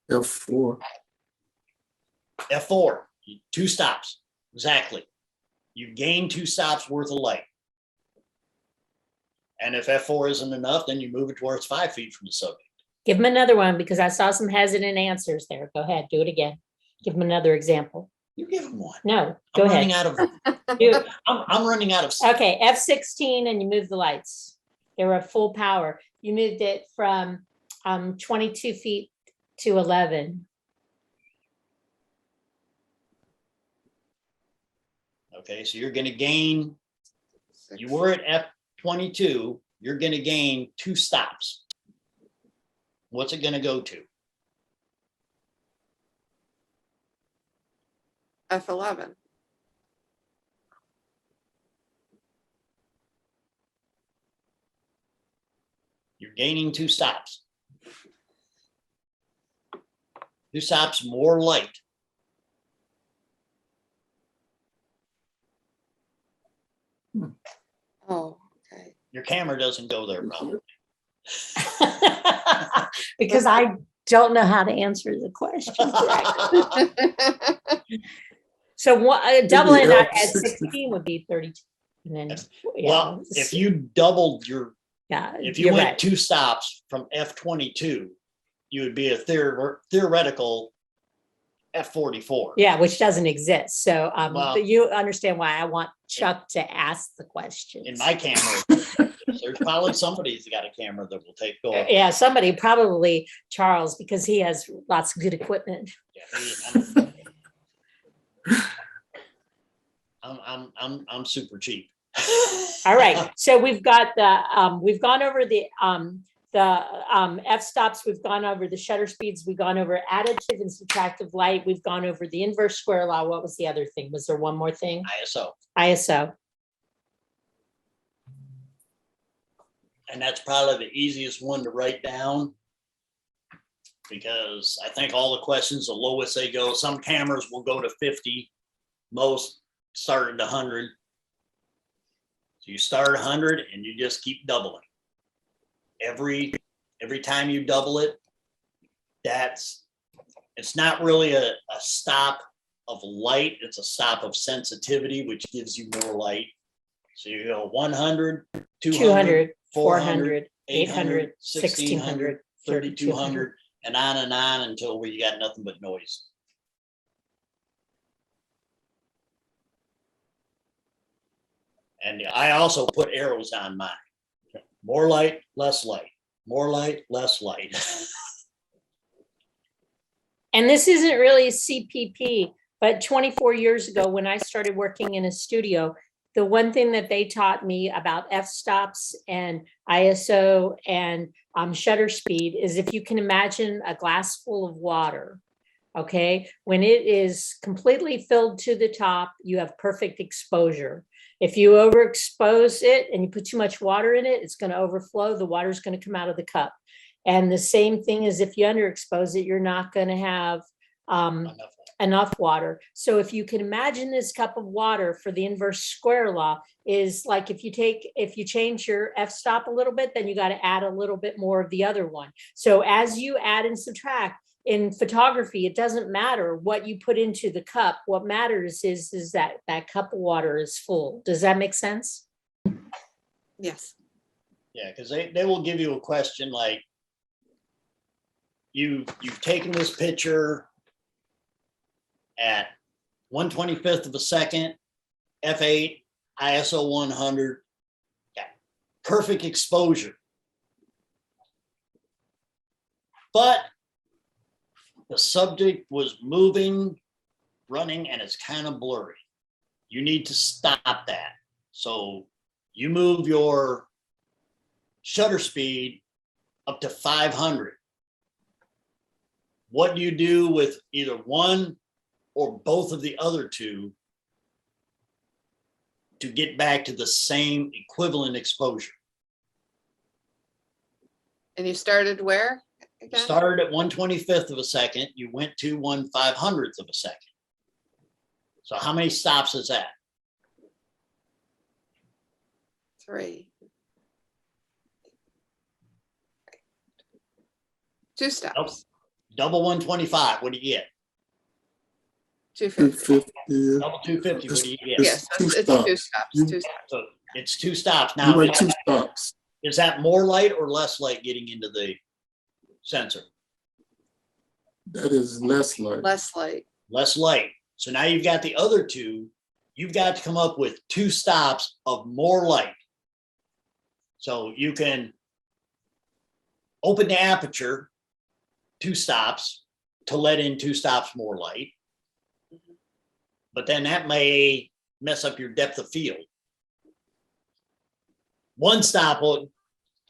F4. F4, 2 stops, exactly. You gain 2 stops worth of light. And if F4 isn't enough, then you move it to where it's 5 feet from the subject. Give him another one because I saw some hesitant answers there. Go ahead, do it again. Give him another example. You give them one. No, go I'm ahead. running out of. Do it. I'm running out of. Okay, F16 and you move the lights. They were at full power. You moved it from 22 feet to 11. Okay, so you're going to gain You were at F22, you're gonna gain 2 stops. What's it gonna go to? F11. You're gaining 2 stops. 2 stops more light. Oh, okay. Your camera doesn't go there, probably. Because I don't know how to answer the question correctly. So doubling that at 16 would be 32. And then, Well, if you doubled your, yeah, if you you're went right. 2 stops from F22, you would be a theoretical F44. Yeah, which doesn't exist. So Well- but you understand why I want Chuck to ask the question. In my camera, there's probably somebody who's got a camera that will take go. Yeah, somebody, probably Charles, because he has lots of good equipment. I'm super cheap. All right, so we've got we've gone over the f-stops, we've gone over the shutter speeds, we've gone over additive and subtractive light, we've gone over the inverse square law. What was the other thing? Was there one more thing? ISO. ISO. And that's probably the easiest one to write down, because I think all the questions, the lowest they go, some cameras will go to 50, most start at 100. So you start 100 and you just keep doubling. Every time you double it, it's not really a stop of light, it's a stop of sensitivity, which gives you more light. So you go 100, 200, 400, 800, 1600, 3200, and on until where you got nothing but noise. And I also put arrows on mine. More light, less light. More light, less light. And this isn't really CPP, but 24 years ago, when I started working in a studio, the one thing that they taught me about f-stops and ISO and shutter speed is, if you can imagine a glass full of water, okay? When it is completely filled to the top, you have perfect exposure. If you overexpose it and you put too much water in it, it's going to overflow. The water is going to come out of the cup. And the same thing is, if you underexpose it, you're not going to have enough water. So if you can imagine this cup of water for the inverse square law is like, if you change your f-stop a little bit, then you got to add a little bit more of the other one. So as you add and subtract in photography, it doesn't matter what you put into the cup. What matters is that cup of water is full. Does that make sense? Yes. Yeah, because they will give you a question like, you've taken this picture at 1/25th of a second, f8, ISO 100, got perfect exposure. But the subject was moving, running, and it's kind of blurry. You need to stop that. So you move your shutter speed up to 500. What do you do with either one or both of the other two to get back to the same equivalent exposure? And you started where again? Started at 1/25th of a second, you went to 1/500th of a second. So how many stops is that? 3. 2 stops. Double 125, what do you get? 250. Yeah. Double 250, what do you get? Yes, Two it's 2 stops. stops. You- 2 stops. So it's 2 stops. You Now, went 2 stops. is that more light or less light getting into the sensor? That is less light. Less light. Less light. So now you've got the other two. You've got to come up with 2 stops of more light. So you can open the aperture 2 stops to let in 2 stops more light. But then that may mess up your depth of field. One stop,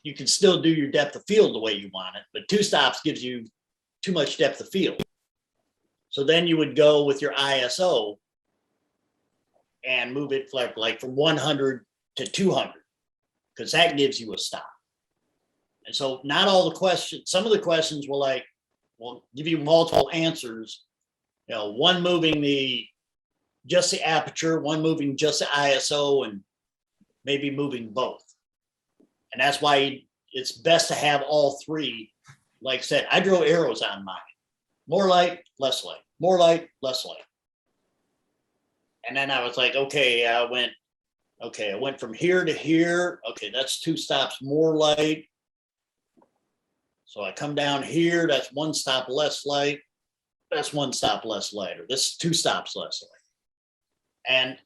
you can still do your depth of field the way you want it, but two stops gives you too much depth of field. So then you would go with your ISO and move it like from 100 to 200, because that gives you a stop. And so not all the questions, some of the questions will give you multiple answers, one moving just the aperture, one moving just the ISO, and maybe moving both. And that's why it's best to have all three. Like I said, I drew arrows on mine. More light, less light, more light, less light. And then I was like, okay, I went from here to here. Okay, that's 2 stops more light. So I come down here, that's 1 stop less light. That's 1 stop less light, or this is 2 stops less light. And,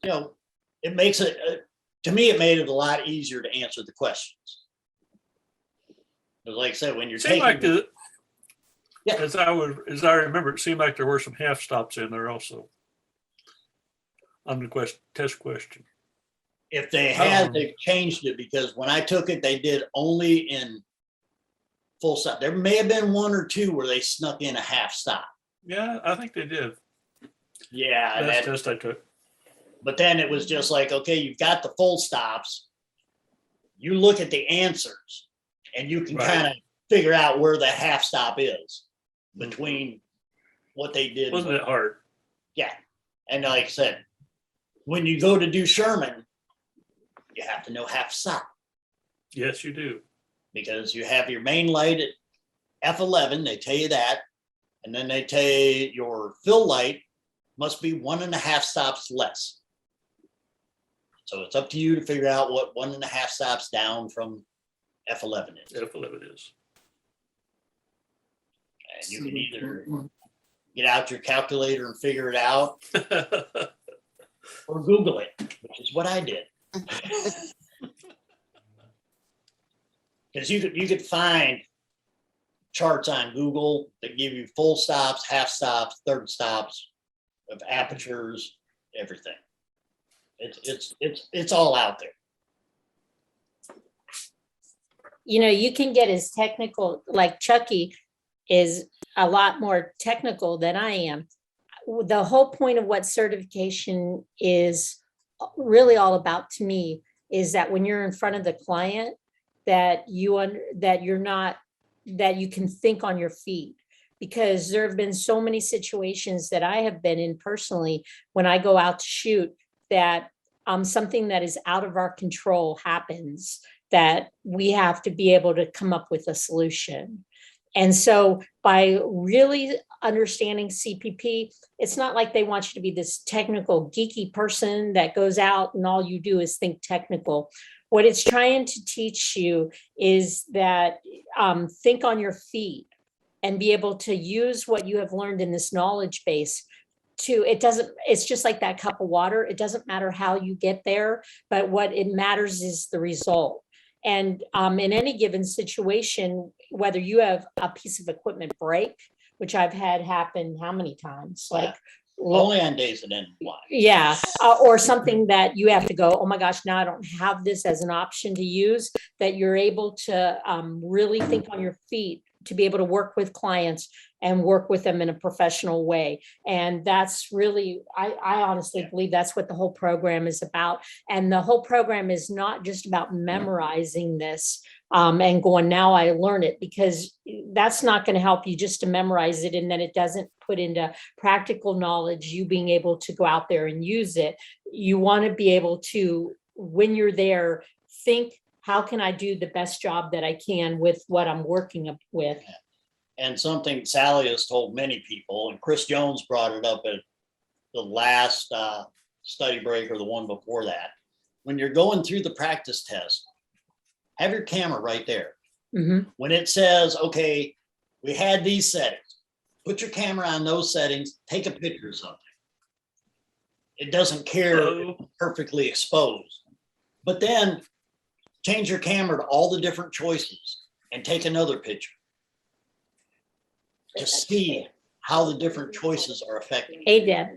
it makes it, to me, it made it a lot easier to answer the questions. Because like I said, when you're Seemed like taking, yeah. as I remember, it seemed like there were some half stops in there also on the test question. if they had, they've changed it, because when I took it, they did only in full stop. There may have been 1 or 2 where they snuck in a half stop. Yeah, I think they did. Yeah. and That's that- test I took. But then it was just like, okay, you've got the full stops. You look at the answers and you can Right. kind of figure out where the half stop is between what they did. Wasn't it hard? Yeah. And like I said, when you go to do Sherman, you have to know half stop, Yes, you do. because you have your main light at F11, they tell you that. And then they tell you your fill light must be 1.5 stops less. So it's up to you to figure out what 1.5 stops down from F11 is. F11 is. And you can either get out your calculator and figure it out, or Google it, which is what I did. Because you could find charts on Google that give you full stops, half stops, third stops of apertures, everything. It's all out there. You can get as technical, like Chucky is a lot more technical than I am. The whole point of what certification is really all about to me is that when you're in front of the client, that you can think on your feet. Because there have been so many situations that I have been in personally when I go out to shoot, that something that is out of our control happens, that we have to be able to come up with a solution. And so by really understanding CPP, it's not like they want you to be this technical geeky person that goes out and all you do is think technical. What it's trying to teach you is that think on your feet and be able to use what you have learned in this knowledge base it's just like that cup of water. It doesn't matter how you get there, but what it matters is the result. And in any given situation, whether you have a piece of equipment break, which I've had happen how many times, like Only on days that end in Y. yeah, or something that you have to go, oh my gosh, now I don't have this as an option to use, that you're able to really think on your feet to be able to work with clients and work with them in a professional way. And that's really, I honestly believe that's what the whole program is about. And the whole program is not just about memorizing this and going, now I learn it, because that's not going to help you just to memorize it. And then it doesn't put into practical knowledge, you being able to go out there and use it. You want to be able to, when you're there, think, how can I do the best job that I can with what I'm working with? And something Sally has told many people, and Chris Jones brought it up at the last study break or the one before that. When you're going through the practice test, have your camera right there. Mm-hmm. When it says, okay, we had these settings, put your camera on those settings, take a picture of something. It doesn't care if it's perfectly exposed. But then change your camera to all the different choices and take another picture to see how the different choices are affecting. Hey, Deb.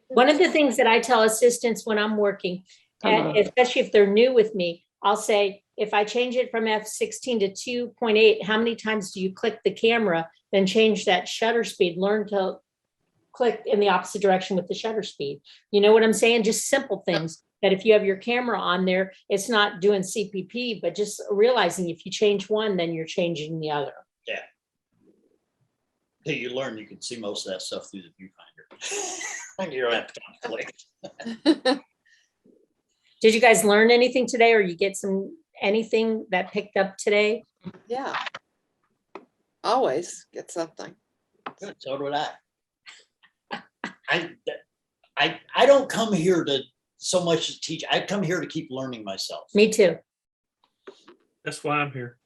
One of the things that I tell assistants when I'm working And especially if they're new with me, I'll say, if I change it from F16 to 2.8, how many times do you click the camera, then change that shutter speed, learn to click in the opposite direction with the shutter speed. You know what I'm saying? Just simple things that if you have your camera on there, it's not doing CPP, but just realizing if you change one, then you're changing the other. Yeah. Till you learn, you can see most of that stuff through the viewfinder. You don't have to click. Did you guys learn anything today, or you get anything that picked up today? Yeah. Always get something. Good, so do I. I don't come here to so much to teach. I come here to keep learning myself. Me too. That's why I'm here.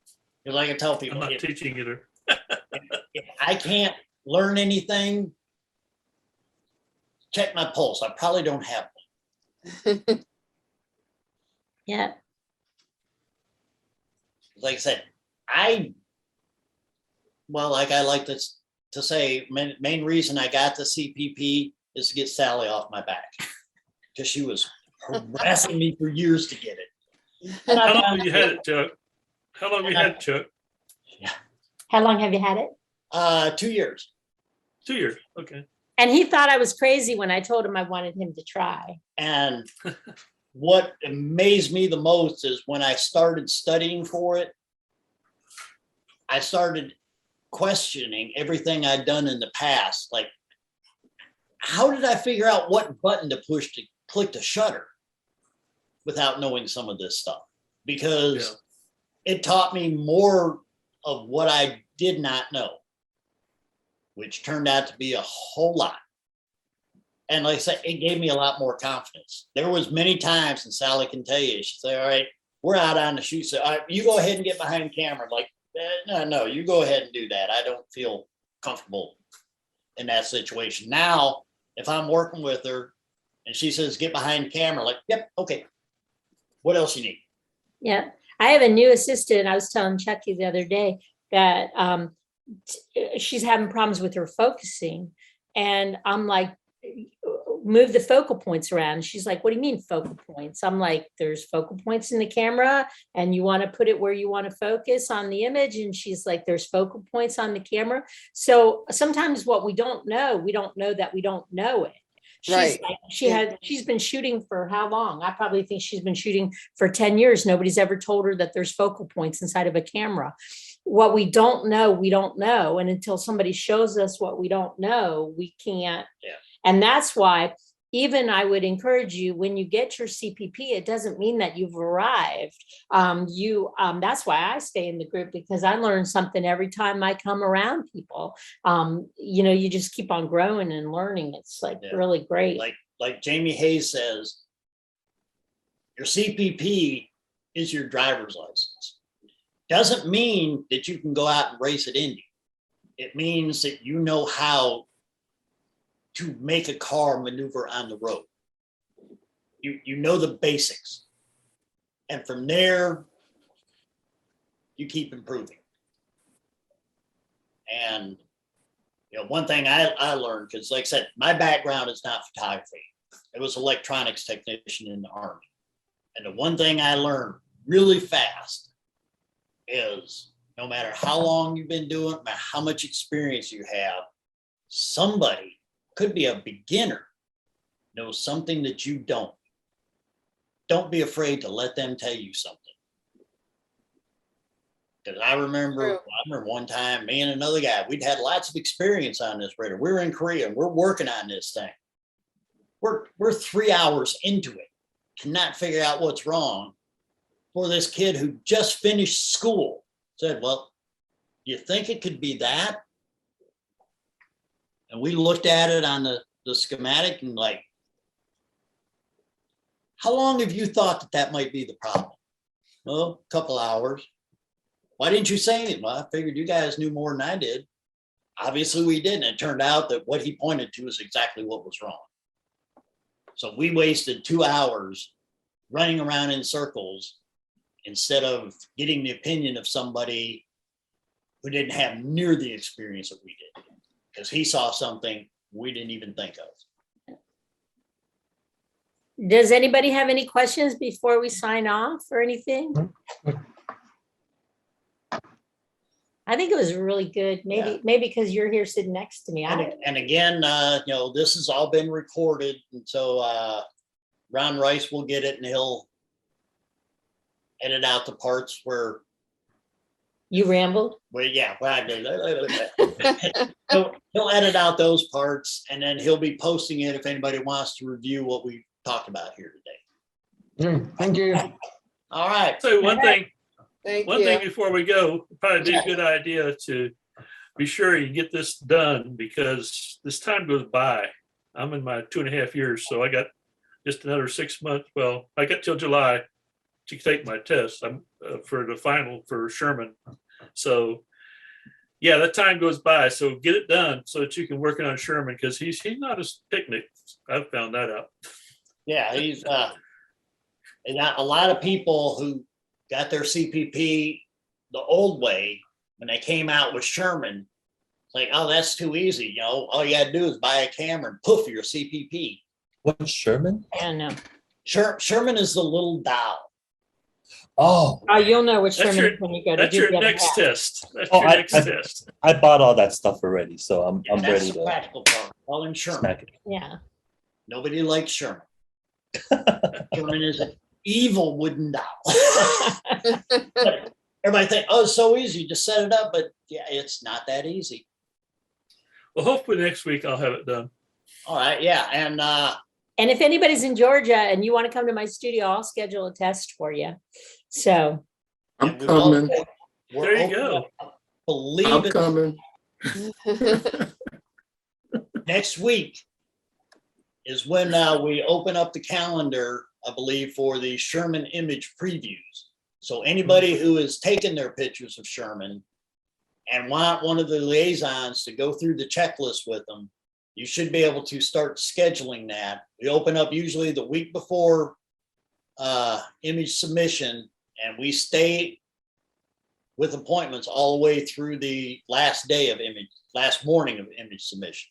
Because I can tell I'm people, not if teaching either. I can't learn anything, check my pulse. I probably don't have one. Yeah. Like I said, like I like to say, main reason I got the CPP is to get Sally off my back, because she was harassing me for years to get it. And How I long found have you had it, Chuck? How long have you had it, Chuck? How long have you had it? 2 years. 2 years. Okay. And he thought I was crazy when I told him I wanted him to try. And what amazed me the most is when I started studying for it, I started questioning everything I'd done in the past. Like, how did I figure out what button to push to click the shutter without knowing some of this stuff? Because it taught me more of what I did not know, which turned out to be a whole lot. And like I said, it gave me a lot more confidence. There was many times, and Sally can tell you, she'd say, all right, we're out on the shoot. So all right, you go ahead and get behind camera. Like, no, you go ahead and do that. I don't feel comfortable in that situation. Now, if I'm working with her and she says, get behind camera, like, yep, okay. What else you need? Yeah. I have a new assistant. I was telling Chucky the other day that she's having problems with her focusing. And I'm like, move the focal points around. She's like, what do you mean focal points? I'm like, there's focal points in the camera and you want to put it where you want to focus on the image. And she's like, there's focal points on the camera. So sometimes what we don't know that we don't know it. She's Right. like, she's been shooting for how long? I probably think she's been shooting for 10 years. Nobody's ever told her that there's focal points inside of a camera. What we don't know, we don't know. And until somebody shows us what we don't know, we can't. Yeah. And that's why even I would encourage you, when you get your CPP, it doesn't mean that you've arrived. That's why I stay in the group, because I learn something every time I come around people. You just keep on growing and learning. It's like really great. Like Jamie Hayes says, your CPP is your driver's license. Doesn't mean that you can go out and race at Indy. It means that you know how to make a car maneuver on the road. You know the basics. And from there, you keep improving. And one thing I learned, because like I said, my background is not photography. It was electronics technician in the Army. And the one thing I learned really fast is no matter how long you've been doing it, no matter how much experience you have, somebody could be a beginner, knows something that you don't. Don't be afraid to let them tell you something. Because I remember one time, me and another guy, we'd had lots of experience on this radar. We're in Korea and we're working on this thing. We're 3 hours into it, cannot figure out what's wrong. For this kid who just finished school said, well, you think it could be that? And we looked at it on the schematic and like, how long have you thought that might be the problem? Well, a couple hours. Why didn't you say anything? Well, I figured you guys knew more than I did. Obviously we didn't. It turned out that what he pointed to is exactly what was wrong. So we wasted 2 hours running around in circles instead of getting the opinion of somebody who didn't have near the experience that we did. Because he saw something we didn't even think of. Does anybody have any questions before we sign off or anything? I think it was really good. Maybe because you're here sitting next to me. And again, this has all been recorded, and so Ron Rice will get it, and he'll edit out the parts where You rambled? He'll edit out those parts, and then he'll be posting it if anybody wants to review what we talked about here today. Thank you. All right. So one thing Thank One thing you. before we go, probably be a good idea to be sure you get this done because this time goes by. I'm in my 2.5 years, so I got just another 6 months. Well, I got till July to take my test. I'm for the final for Sherman. So yeah, that time goes by. So get it done so that you can work on Sherman because he's not a picnic. I've found that out. Yeah, he's and a lot of people who got their CPP the old way when they came out with Sherman, it's like, oh, that's too easy. All you gotta do is buy a camera and poof, your CPP. What's Sherman? I don't know. Sherman is the little doll. Oh, Oh, you'll know which That's Sherman your- is when you go to That's do your the other next half. test. That's Oh, your next I- test. I bought all that stuff already, so I'm And that's ready the to practical part. Call him Sherman. smack it. Yeah. Nobody likes Sherman. Sherman is an evil wooden doll. But everybody think, oh, it's so easy, just set it up. But yeah, it's not that easy. Well, hopefully next week I'll have it done. All right, yeah. And And if anybody's in Georgia and you want to come to my studio, I'll schedule a test for you. So, I'm and we're coming. we're There you opening go. up, believe I'm it, coming. next week is when we open up the calendar, I believe, for the Sherman image previews. So anybody who has taken their pictures of Sherman and want one of the liaisons to go through the checklist with them, you should be able to start scheduling that. We open up usually the week before image submission, and we stay with appointments all the way through the last morning of image submission.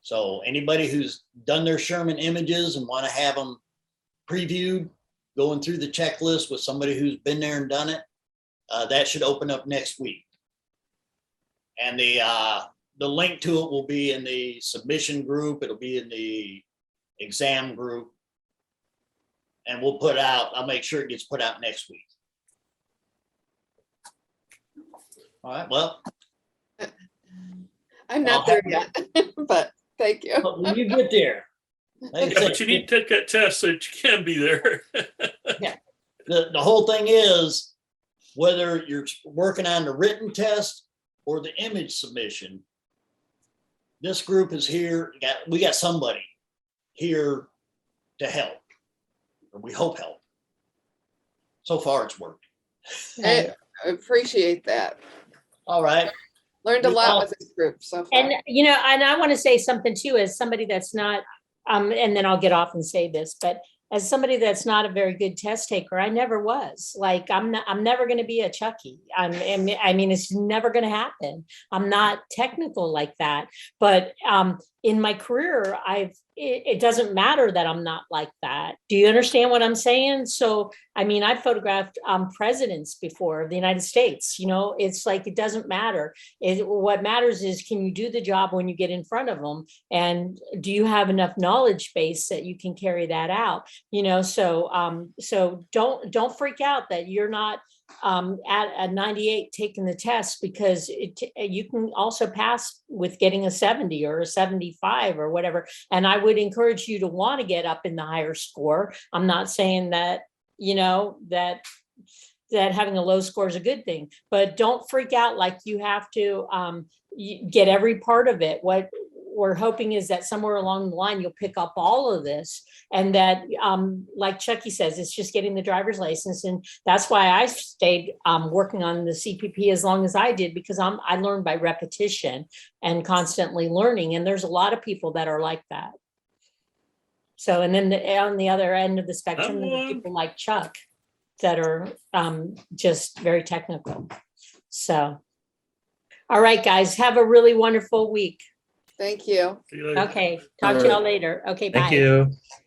So anybody who's done their Sherman images and want to have them previewed, going through the checklist with somebody who's been there and done it, that should open up next week. And the link to it will be in the submission group. It'll be in the exam group. And I'll make sure it gets put out next week. All right, well, I'm not there yet, but thank you. but when you get there, like I Yeah, said, but you need to take that test so that you can be there. the whole thing is whether you're working on the written test or the image submission, this group is here. We got somebody here to help, or we hope help. So far, it's worked. I appreciate that. All right. Learned a We lot all- with this group so far. and and I want to say something too, as somebody that's not, and then I'll get off and say this, but as somebody that's not a very good test taker, I never was. Like, I'm never going to be a Chucky. I mean, it's never going to happen. I'm not technical like that. But in my career, it doesn't matter that I'm not like that. Do you understand what I'm saying? So, I mean, I've photographed presidents before of the United States. It's like, it doesn't matter. What matters is, can you do the job when you get in front of them? And do you have enough knowledge base that you can carry that out? So don't freak out that you're not at a 98 taking the test, because you can also pass with getting a 70 or a 75 or whatever. And I would encourage you to want to get up in the higher score. I'm not saying that, that having a low score is a good thing, but don't freak out like you have to get every part of it. What we're hoping is that somewhere along the line, you'll pick up all of this, and that, like Chucky says, it's just getting the driver's license. And that's why I stayed working on the CPP as long as I did, because I learned by repetition and constantly learning. And there's a lot of people that are like that. So, and then on the other end of the spectrum, there are people like Chuck that are just very technical. So, all right, guys, have a really wonderful week. Thank you. See you later. Okay, talk to y'all later. Okay, bye. Thank you.